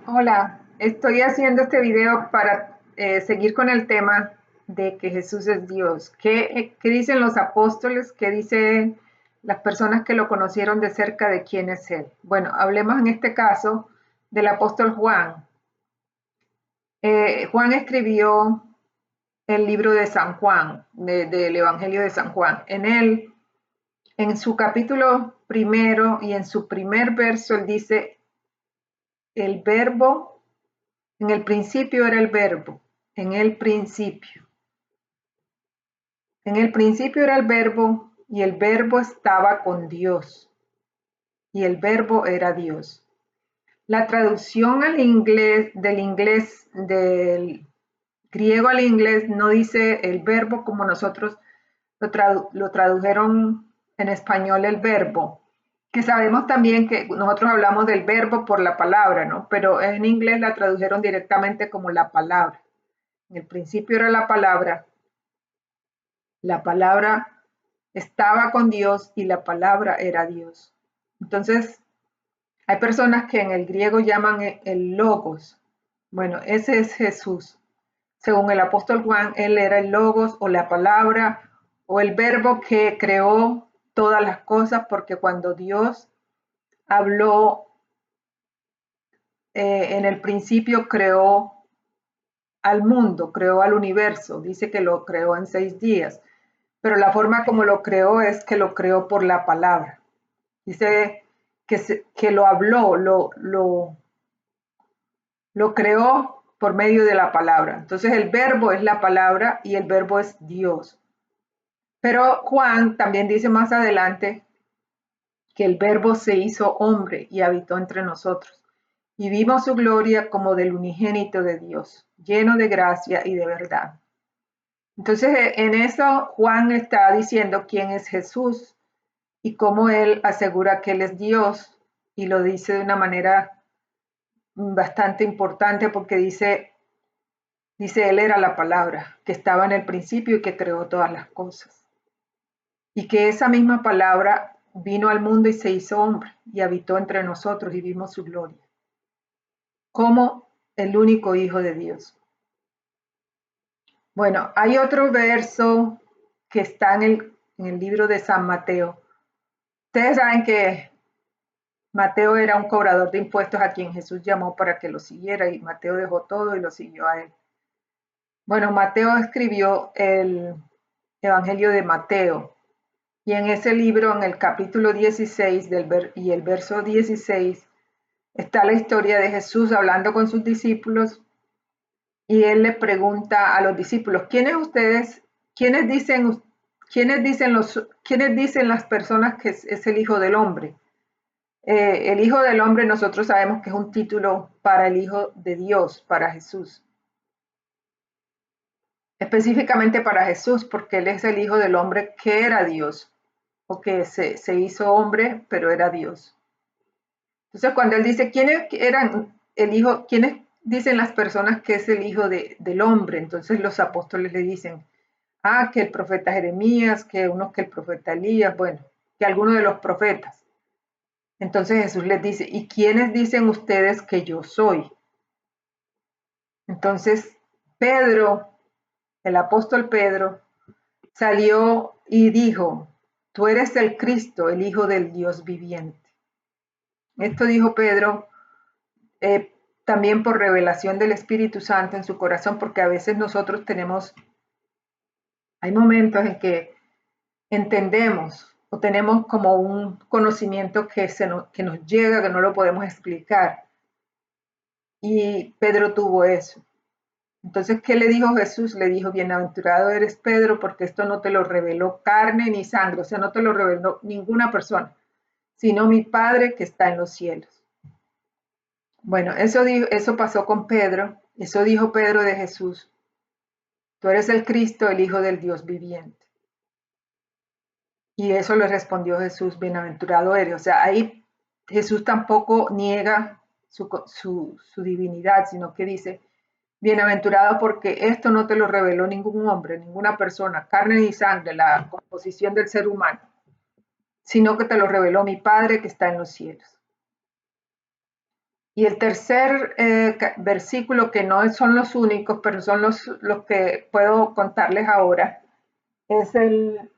Hola, estoy haciendo este video para seguir con el tema de que Jesús es Dios. ¿Qué dicen los apóstoles? ¿Qué dicen las personas que lo conocieron de cerca de quién es Él? Bueno, hablemos en este caso del apóstol Juan. Juan escribió el libro de San Juan, del Evangelio de San Juan. En él, en su capítulo primero y en su primer verso, él dice, el verbo. En el principio era el verbo, en el principio. En el principio era el verbo y el verbo estaba con Dios y el verbo era Dios. La traducción al inglés, del griego al inglés, no dice el verbo como nosotros lo tradujeron en español el verbo, que sabemos también que nosotros hablamos del verbo por la palabra, ¿no? Pero en inglés la tradujeron directamente como la palabra. En el principio era la palabra estaba con Dios y la palabra era Dios. Entonces, hay personas que en el griego llaman el logos. Bueno, ese es Jesús. Según el apóstol Juan, él era el logos o la palabra o el verbo que creó todas las cosas, porque cuando Dios habló en el principio creó al mundo, creó al universo, dice que lo creó en 6 días, pero la forma como lo creó es que lo creó por la palabra. Dice que lo habló, lo creó por medio de la palabra. Entonces el verbo es la palabra y el verbo es Dios. Pero Juan también dice más adelante que el verbo se hizo hombre y habitó entre nosotros. Y vimos su gloria como del unigénito de Dios, lleno de gracia y de verdad. Entonces, en eso Juan está diciendo quién es Jesús y cómo él asegura que él es Dios y lo dice de una manera bastante importante porque dice él era la palabra que estaba en el principio y que creó todas las cosas. Y que esa misma palabra vino al mundo y se hizo hombre y habitó entre nosotros y vimos su gloria como el único Hijo de Dios. Bueno, hay otro verso que está en el libro de San Mateo. Ustedes saben que Mateo era un cobrador de impuestos a quien Jesús llamó para que lo siguiera y Mateo dejó todo y lo siguió a él. Bueno, Mateo escribió el Evangelio de Mateo y en ese libro, en el capítulo 16 y el verso 16, está la historia de Jesús hablando con sus discípulos y él le pregunta a los discípulos, quiénes dicen, quiénes dicen las personas que es el Hijo del Hombre? El Hijo del Hombre nosotros sabemos que es un título para el Hijo de Dios, para Jesús. Específicamente para Jesús, porque Él es el Hijo del Hombre que era Dios, o que se hizo hombre, pero era Dios. Entonces, cuando Él dice, ¿quiénes dicen las personas que es el Hijo del Hombre? Entonces los apóstoles le dicen, que el profeta Jeremías, que el profeta Elías, bueno, que algunos de los profetas. Entonces Jesús les dice, ¿y quiénes dicen ustedes que yo soy? Entonces Pedro, el apóstol Pedro, salió y dijo, tú eres el Cristo, el Hijo del Dios viviente. Esto dijo Pedro eh, también por revelación del Espíritu Santo en su corazón, porque a veces nosotros hay momentos en que entendemos o tenemos como un conocimiento que nos llega, que no lo podemos explicar. Y Pedro tuvo eso. Entonces, ¿qué le dijo Jesús? Le dijo, bienaventurado eres Pedro, porque esto no te lo reveló carne ni sangre, o sea, no te lo reveló ninguna persona, sino mi Padre que está en los cielos. Bueno, eso pasó con Pedro, eso dijo Pedro de Jesús. Tú eres el Cristo, el Hijo del Dios viviente. Y eso le respondió Jesús, bienaventurado eres. O sea, ahí Jesús tampoco niega su divinidad, sino que dice, bienaventurado porque esto no te lo reveló ningún hombre, ninguna persona, carne ni sangre, la composición del ser humano, sino que te lo reveló mi Padre que está en los cielos. Y el tercer versículo, que no son los únicos, pero son los que puedo contarles ahora, es el...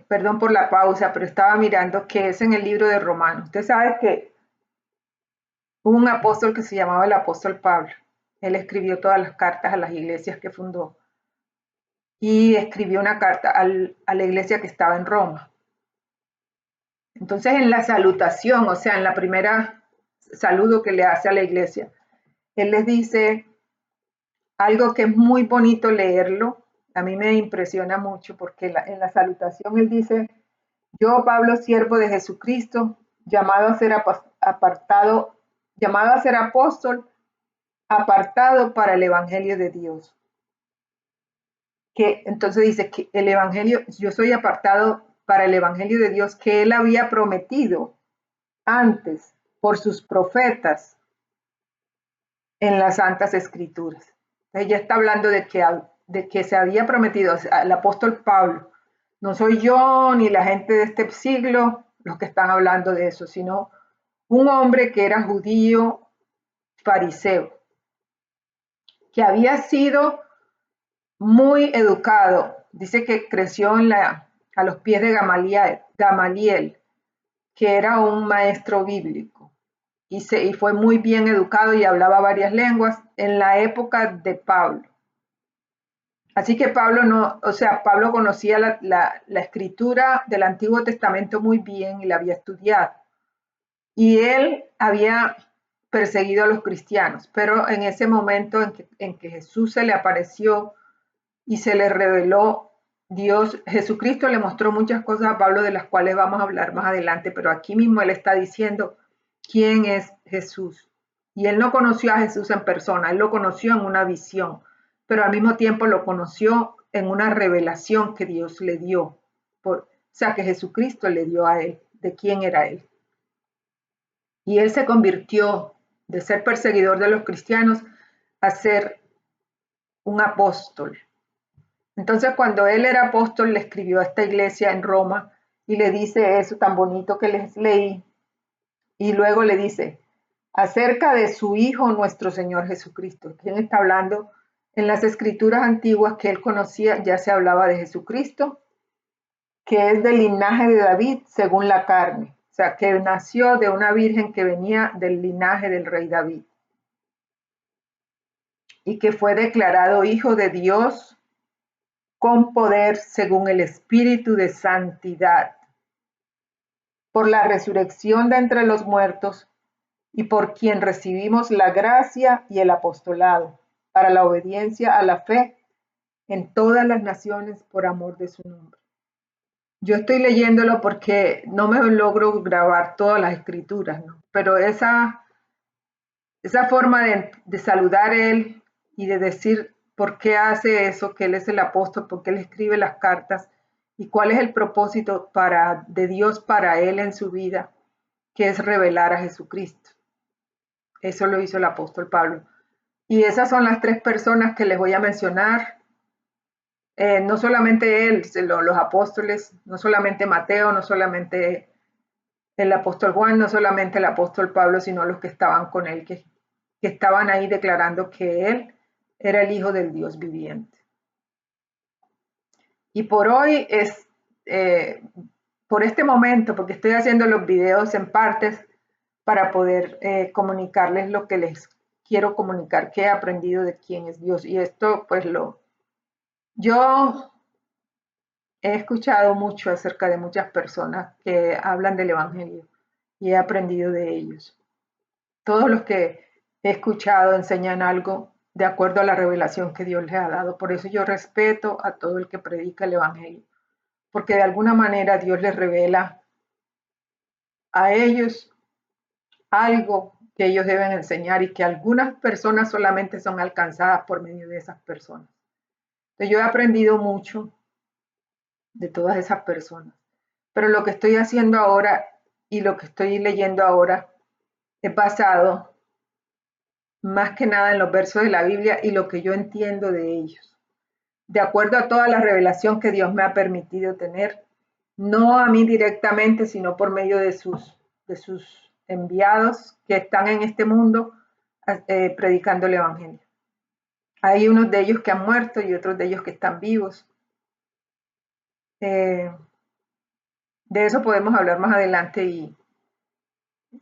perdón por la pausa, pero estaba mirando que es en el libro de Romanos. Usted sabe que hubo un apóstol que se llamaba el apóstol Pablo. Él escribió todas las cartas a las iglesias que fundó y escribió una carta a la iglesia que estaba en Roma. Entonces, en la salutación, o sea, en la primera saludo que le hace a la iglesia, él les dice algo que es muy bonito leerlo. A mí me impresiona mucho porque en la salutación él dice: yo, Pablo, siervo de Jesucristo, llamado a ser apartado, llamado a ser apóstol, apartado para el evangelio de Dios. Que entonces dice que el evangelio, yo soy apartado para el evangelio de Dios que él había prometido antes por sus profetas en las santas escrituras. Ella está hablando de que se había prometido al apóstol Pablo. No soy yo ni la gente de este siglo los que están hablando de eso, sino un hombre que era judío fariseo, que había sido muy educado. Dice que creció a los pies de Gamaliel, que era un maestro bíblico. Y fue muy bien educado y hablaba varias lenguas en la época de Pablo. Así que Pablo conocía la escritura del Antiguo Testamento muy bien y la había estudiado. Y él había perseguido a los cristianos, pero en ese momento en que Jesús se le apareció y se le reveló Dios, Jesucristo le mostró muchas cosas a Pablo de las cuales vamos a hablar más adelante, pero aquí mismo él está diciendo quién es Jesús. Y él no conoció a Jesús en persona, él lo conoció en una visión, pero al mismo tiempo lo conoció en una revelación que Dios le dio, o sea, que Jesucristo le dio a él, de quién era él. Y él se convirtió de ser perseguidor de los cristianos a ser un apóstol. Entonces, cuando él era apóstol, le escribió a esta iglesia en Roma y le dice eso tan bonito que les leí. Y luego le dice, acerca de su Hijo, nuestro Señor Jesucristo. ¿Quién está hablando? En las escrituras antiguas que él conocía ya se hablaba de Jesucristo, que es del linaje de David según la carne. O sea, que nació de una virgen que venía del linaje del rey David. Y que fue declarado Hijo de Dios con poder según el Espíritu de Santidad, por la resurrección de entre los muertos y por quien recibimos la gracia y el apostolado, para la obediencia a la fe en todas las naciones por amor de su nombre. Yo estoy leyéndolo porque no me logro grabar todas las escrituras, ¿no? Pero esa forma de saludar él y de decir por qué hace eso, que él es el apóstol, por qué él escribe las cartas y cuál es el propósito de Dios para él en su vida, que es revelar a Jesucristo. Eso lo hizo el apóstol Pablo. Y esas son las tres personas que les voy a mencionar. No solamente él, los apóstoles, no solamente Mateo, no solamente el apóstol Juan, no solamente el apóstol Pablo, sino los que estaban con él, que estaban ahí declarando que él era el Hijo del Dios viviente. Y por hoy por este momento, porque estoy haciendo los videos en partes para poder comunicarles lo que les quiero comunicar, que he aprendido de quién es Dios. Y esto, pues yo he escuchado mucho acerca de muchas personas que hablan del Evangelio y he aprendido de ellos. Todos los que he escuchado enseñan algo de acuerdo a la revelación que Dios les ha dado. Por eso yo respeto a todo el que predica el Evangelio, porque de alguna manera Dios les revela a ellos algo que ellos deben enseñar y que algunas personas solamente son alcanzadas por medio de esas personas. Entonces yo he aprendido mucho de todas esas personas, pero lo que estoy haciendo ahora y lo que estoy leyendo ahora es basado más que nada en los versos de la Biblia y lo que yo entiendo de ellos. de acuerdo a toda la revelación que Dios me ha permitido tener, no a mí directamente, sino por medio de sus enviados que están en este mundo predicando el Evangelio. Hay unos de ellos que han muerto y otros de ellos que están vivos. Eh, de eso podemos hablar más adelante y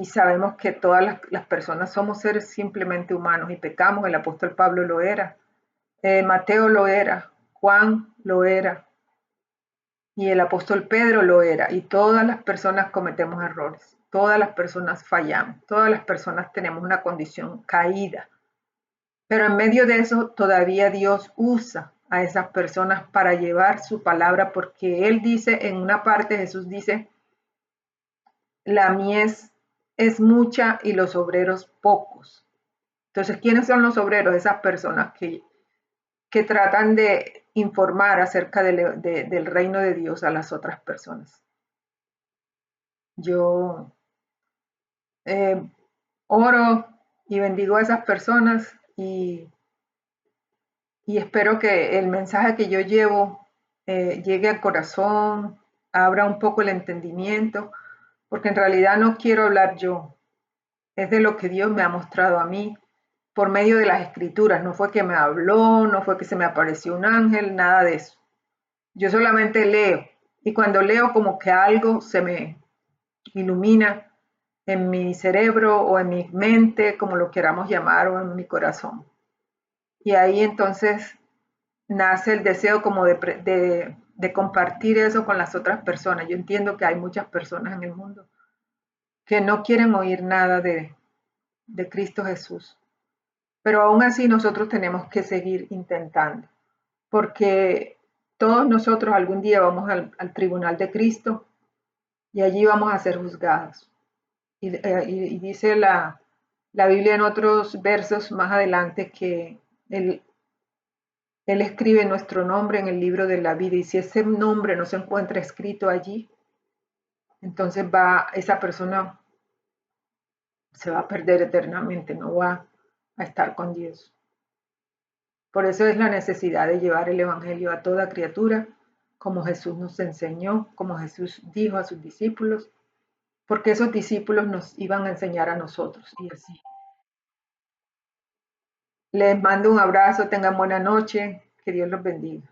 sabemos que todas las personas somos seres simplemente humanos y pecamos. El apóstol Pablo lo era, Mateo lo era, Juan lo era y el apóstol Pedro lo era. Y todas las personas cometemos errores, todas las personas fallamos, todas las personas tenemos una condición caída. Pero en medio de eso todavía Dios usa a esas personas para llevar su palabra, porque Él dice, en una parte Jesús dice, la mies es mucha y los obreros pocos. Entonces, ¿quiénes son los obreros? Esas personas que tratan de informar acerca del reino de Dios a las otras personas. Yo eh, oro y bendigo a esas personas y espero que el mensaje que yo llevo llegue al corazón, abra un poco el entendimiento, porque en realidad no quiero hablar yo, es de lo que Dios me ha mostrado a mí por medio de las escrituras. No fue que me habló, no fue que se me apareció un ángel, nada de eso. Yo solamente leo y cuando leo como que algo se me ilumina en mi cerebro o en mi mente, como lo queramos llamar, o en mi corazón. Y ahí entonces nace el deseo como de compartir eso con las otras personas. Yo entiendo que hay muchas personas en el mundo que no quieren oír nada de Cristo Jesús, pero aún así nosotros tenemos que seguir intentando, porque todos nosotros algún día vamos al tribunal de Cristo y allí vamos a ser juzgados. Y dice la Biblia en otros versos más adelante que Él, Él escribe nuestro nombre en el libro de la vida y si ese nombre no se encuentra escrito allí, entonces esa persona se va a perder eternamente, no va a estar con Dios. Por eso es la necesidad de llevar el Evangelio a toda criatura, como Jesús nos enseñó, como Jesús dijo a sus discípulos, porque esos discípulos nos iban a enseñar a nosotros y así. Les mando un abrazo, tengan buena noche, que Dios los bendiga.